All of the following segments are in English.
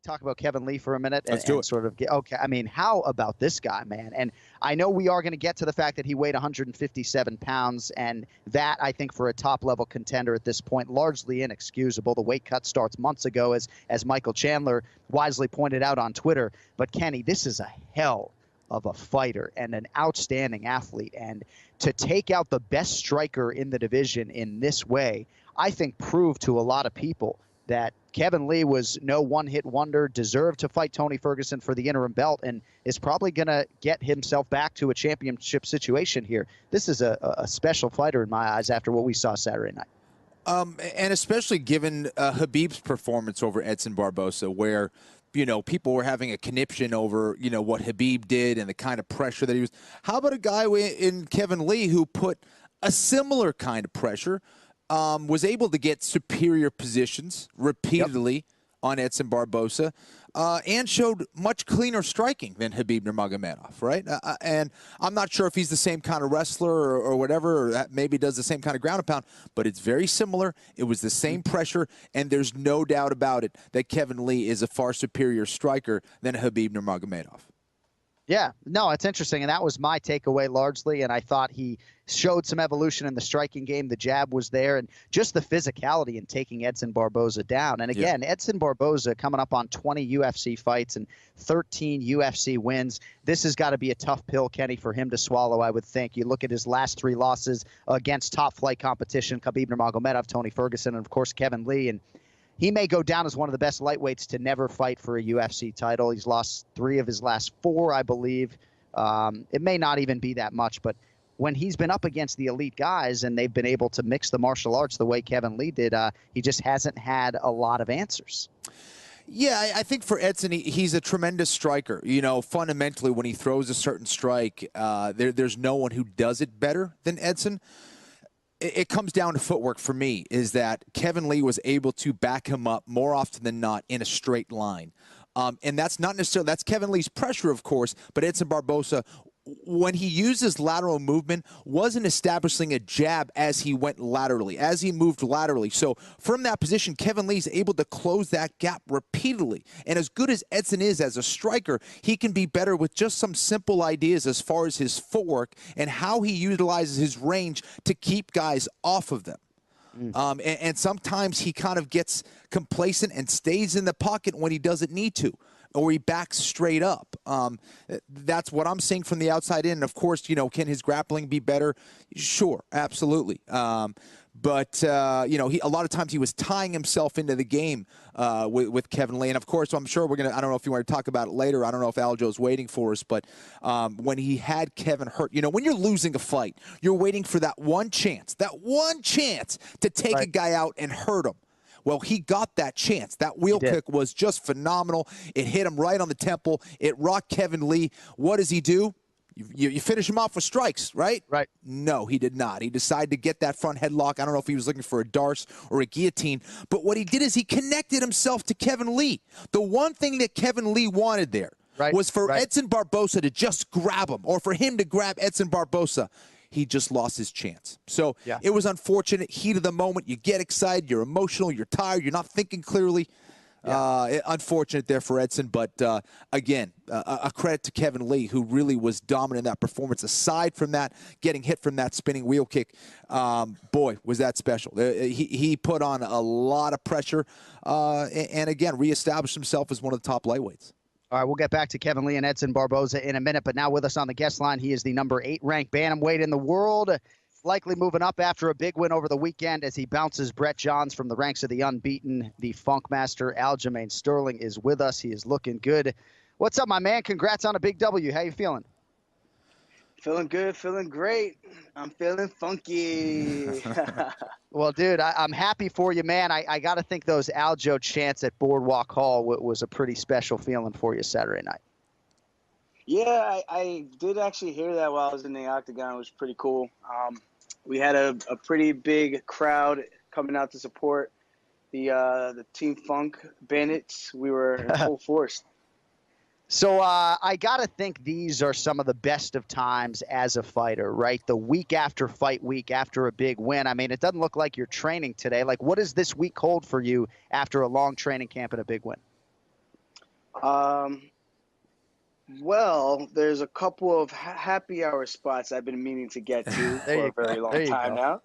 talk about Kevin Lee for a minute Let's do it. sort of get okay. I mean, how about this guy, man? And I know we are going to get to the fact that he weighed 157 pounds, and that I think for a top level contender at this point, largely inexcusable. The weight cut starts months ago, as Michael Chandler wisely pointed out on Twitter. But Kenny, this is a hell of a fighter and an outstanding athlete, and to take out the best striker in the division in this way, I think proved to a lot of people that Kevin Lee was no one-hit wonder, deserved to fight Tony Ferguson for the interim belt, and is probably going to get himself back to a championship situation here. This is a special fighter in my eyes after what we saw Saturday night. And especially given Khabib's performance over Edson Barboza, where, you know, people were having a conniption over, you know, what Khabib did and the kind of pressure that he was. How about a guy in Kevin Lee who put a similar kind of pressure, was able to get superior positions repeatedly on Edson Barboza, and showed much cleaner striking than Khabib Nurmagomedov, right? And I'm not sure if he's the same kind of wrestler or whatever, or that maybe does the same kind of ground and pound, but it's very similar. It was the same pressure, and there's no doubt about it that Kevin Lee is a far superior striker than Khabib Nurmagomedov. Yeah, no, it's interesting, and that was my takeaway largely, and I thought he showed some evolution in the striking game. The jab was there, and just the physicality in taking Edson Barboza down. And again, Edson Barboza coming up on 20 UFC fights and 13 UFC wins. This has got to be a tough pill, Kenny, for him to swallow, I would think. You look at his last 3 losses against top-flight competition, Khabib Nurmagomedov, Tony Ferguson, and, of course, Kevin Lee, and he may go down as one of the best lightweights to never fight for a UFC title. He's lost 3 of his last 4, I believe. It may not even be that much, but when he's been up against the elite guys and they've been able to mix the martial arts the way Kevin Lee did, he just hasn't had a lot of answers. Yeah, I think for Edson, he's a tremendous striker. You know, fundamentally, when he throws a certain strike, there's no one who does it better than Edson. It comes down to footwork for me, is that Kevin Lee was able to back him up more often than not in a straight line. And that's not necessarily, that's Kevin Lee's pressure, of course, but Edson Barboza, when he used his lateral movement, wasn't establishing a jab as he went laterally, as he moved laterally. So from that position, Kevin Lee's able to close that gap repeatedly. And as good as Edson is as a striker, he can be better with just some simple ideas as far as his footwork and how he utilizes his range to keep guys off of them. And sometimes he kind of gets complacent and stays in the pocket when he doesn't need to, or he backs straight up. That's what I'm seeing from the outside in. And of course, you know, can his grappling be better? Sure, absolutely. But you know, a lot of times he was tying himself into the game with Kevin Lee. And of course, I'm sure we're going to, I don't know if you want to talk about it later. I don't know if Aljo's waiting for us, but when he had Kevin hurt, you know, when you're losing a fight, you're waiting for that one chance to take a guy out and hurt him. Well, he got that chance. That wheel kick was just phenomenal. It hit him right on the temple. It rocked Kevin Lee. What does he do? You finish him off with strikes, right? Right. No, he did not. He decided to get that front headlock. I don't know if he was looking for a darce or a guillotine, but what he did is he connected himself to Kevin Lee. The one thing that Kevin Lee wanted there was for Edson Barboza to just grab him, or for him to grab Edson Barboza. He just lost his chance. So it was unfortunate. Heat of the moment. You get excited. You're emotional. You're tired. You're not thinking clearly. Unfortunate there for Edson, but again, a credit to Kevin Lee, who really was dominant in that performance. Aside from that, getting hit from that spinning wheel kick, boy, was that special. He put on a lot of pressure, and again, reestablished himself as one of the top lightweights. All right, we'll get back to Kevin Lee and Edson Barboza in a minute, but now with us on the guest line, he is the number 8 ranked bantamweight in the world, likely moving up after a big win over the weekend as he bounces Brett Johns from the ranks of the unbeaten. The Funk Master, Aljamain Sterling, is with us. He is looking good. What's up, my man? Congrats on a big W. How you feeling? Feeling good, feeling great. I'm feeling funky. Well, dude, I'm happy for you, man. I got to think those Aljo chants at Boardwalk Hall was a pretty special feeling for you Saturday night. Yeah, I did actually hear that while I was in the octagon. It was pretty cool. We had a pretty big crowd coming out to support the Team Funk Bandits. We were in full force. So I got to think these are some of the best of times as a fighter, right? The week after fight week, after a big win. I mean, it doesn't look like you're training today. Like, what does this week hold for you after a long training camp and a big win? Um, well, there's a couple of happy hour spots I've been meaning to get to There for you a very go. long There you time go.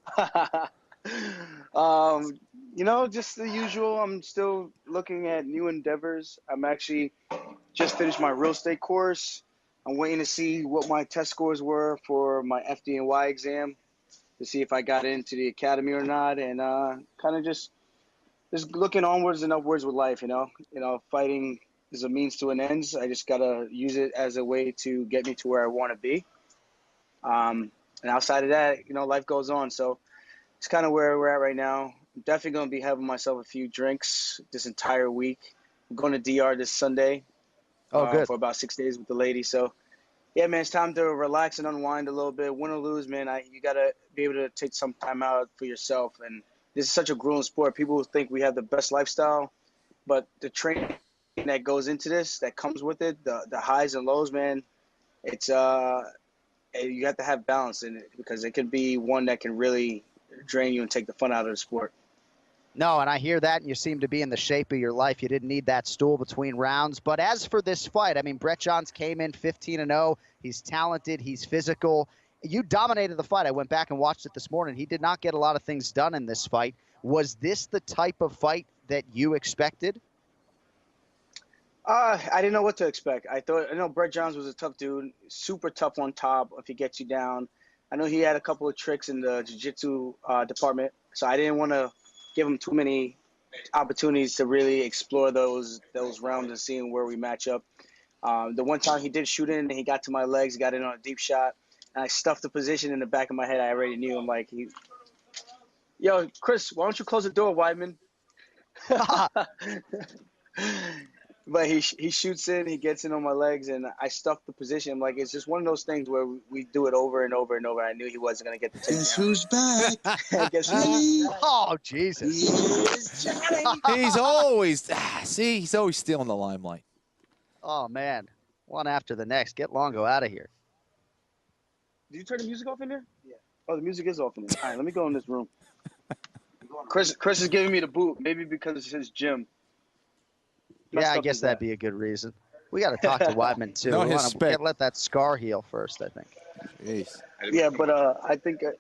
now. um, just the usual. I'm still looking at new endeavors. I'm actually just finished my real estate course. I'm waiting to see what my test scores were for my FD&Y exam to see if I got into the academy or not, and kind of just looking onwards and upwards with life. Fighting is a means to an end. I just gotta use it as a way to get me to where I want to be. And outside of that, life goes on. So it's kind of where we're at right now. I'm definitely gonna be having myself a few drinks this entire week. I'm going to DR this Sunday Oh, good. for about 6 days with the lady. So yeah, man, it's time to relax and unwind a little bit. Win or lose, man, you gotta be able to take some time out for yourself. And this is such a grueling sport. People think we have the best lifestyle, but the training that goes into this, that comes with it, the highs and lows, man, it's you have to have balance in it because it can be one that can really drain you and take the fun out of the sport. No, and I hear that, and you seem to be in the shape of your life. You didn't need that stool between rounds. But as for this fight, I mean, Brett Johns came in 15-0. He's talented. He's physical. You dominated the fight. I went back and watched it this morning. He did not get a lot of things done in this fight. Was this the type of fight that you expected? I didn't know what to expect. I know Brett Johns was a tough dude, super tough on top if he gets you down. I know he had a couple of tricks in the jiu-jitsu department, so I didn't want to give him too many opportunities to really explore those rounds and seeing where we match up. The one time he did shoot in and he got to my legs, got in on a deep shot, and I stuffed the position in the back of my head. I already knew him. Like, yo, Chris, why don't you close the door, Weidman? But he shoots in, he gets in on my legs, and I stuffed the position. Like, it's just one of those things where we do it over and over and over. I knew he wasn't going to get the takedown. Guess who's back? Guess who's back? Oh, Jesus. Here's Johnny. He's always he's always stealing the limelight. Oh, man. One after the next. Get Longo out of here. Did you turn the music off in there? Yeah. Oh, the music is off in there. All right, let me go in this room. Chris is giving me the boot, maybe because it's his gym. Yeah, I guess that'd be a good reason. We got to talk to Weidman, too. No, We his want spec. to let that scar heal first, I think. Jeez. Yeah, but I think pardon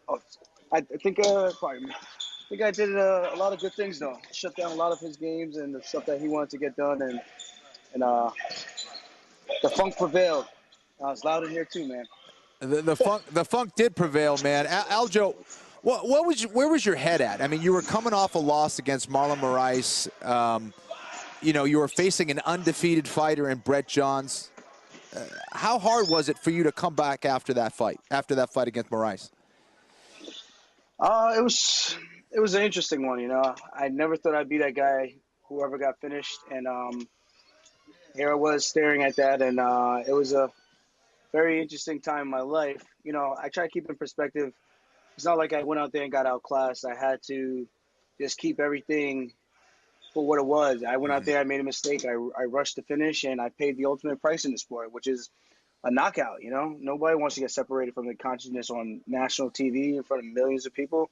me. I think I did a lot of good things though. Shut down a lot of his games and the stuff that he wanted to get done, and the funk prevailed. It's loud in here too, man. The funk did prevail, man. Aljo, where was your head at? I mean, you were coming off a loss against Marlon Moraes. You were facing an undefeated fighter in Brett Johns. How hard was it for you to come back after that fight against Moraes? It was an interesting one, I never thought I'd be that guy whoever got finished, and here I was staring at that, and it was a very interesting time in my life. I try to keep in perspective. It's not like I went out there and got outclassed. I had to just keep everything for what it was. I went out there, I made a mistake. I rushed to finish, and I paid the ultimate price in the sport, which is a knockout. Nobody wants to get separated from the consciousness on national TV in front of millions of people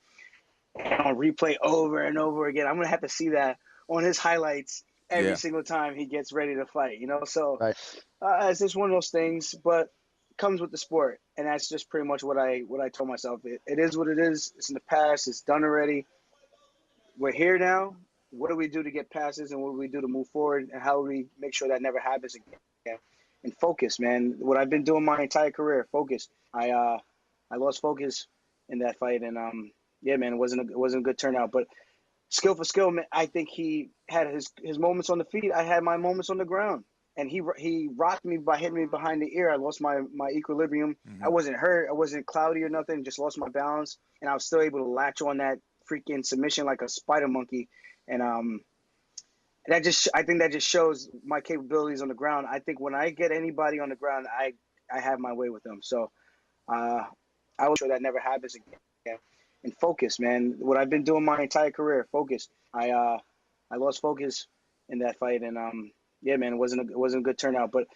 and on replay over and over again. I'm going to have to see that on his highlights every single time he gets ready to fight, So Right. It's just one of those things, but it comes with the sport. And that's just pretty much what I told myself. It is what it is. It's in the past. It's done already. We're here now. What do we do to get past this, and what do we do to move forward, and how do we make sure that never happens again? And focus, man. What I've been doing my entire career, focus. I lost focus in that fight, and yeah, man, it wasn't a good turnout. But skill for skill, man, I think he had his moments on the feet. I had my moments on the ground, and he rocked me by hitting me behind the ear. I lost my equilibrium. I wasn't hurt. I wasn't cloudy or nothing. Just lost my balance, and I was still able to latch on that freaking submission like a spider monkey. And I think that just shows my capabilities on the ground. I think when I get anybody on the ground, I have my way with them. So I will sure that never happens again. And focus, man. What I've been doing my entire career, focus. I lost focus in that fight, and yeah, man, it wasn't a good turnout. But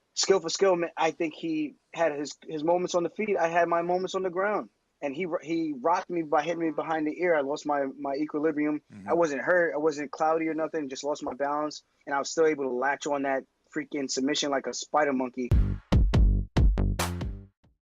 skill for skill, man, I think he had his moments on the feet. I had my moments on the ground. And he rocked me by hitting me behind the ear. I lost my equilibrium. I wasn't hurt. I wasn't cloudy or nothing. Just lost my balance, and I was still able to latch on that freaking submission like a spider monkey.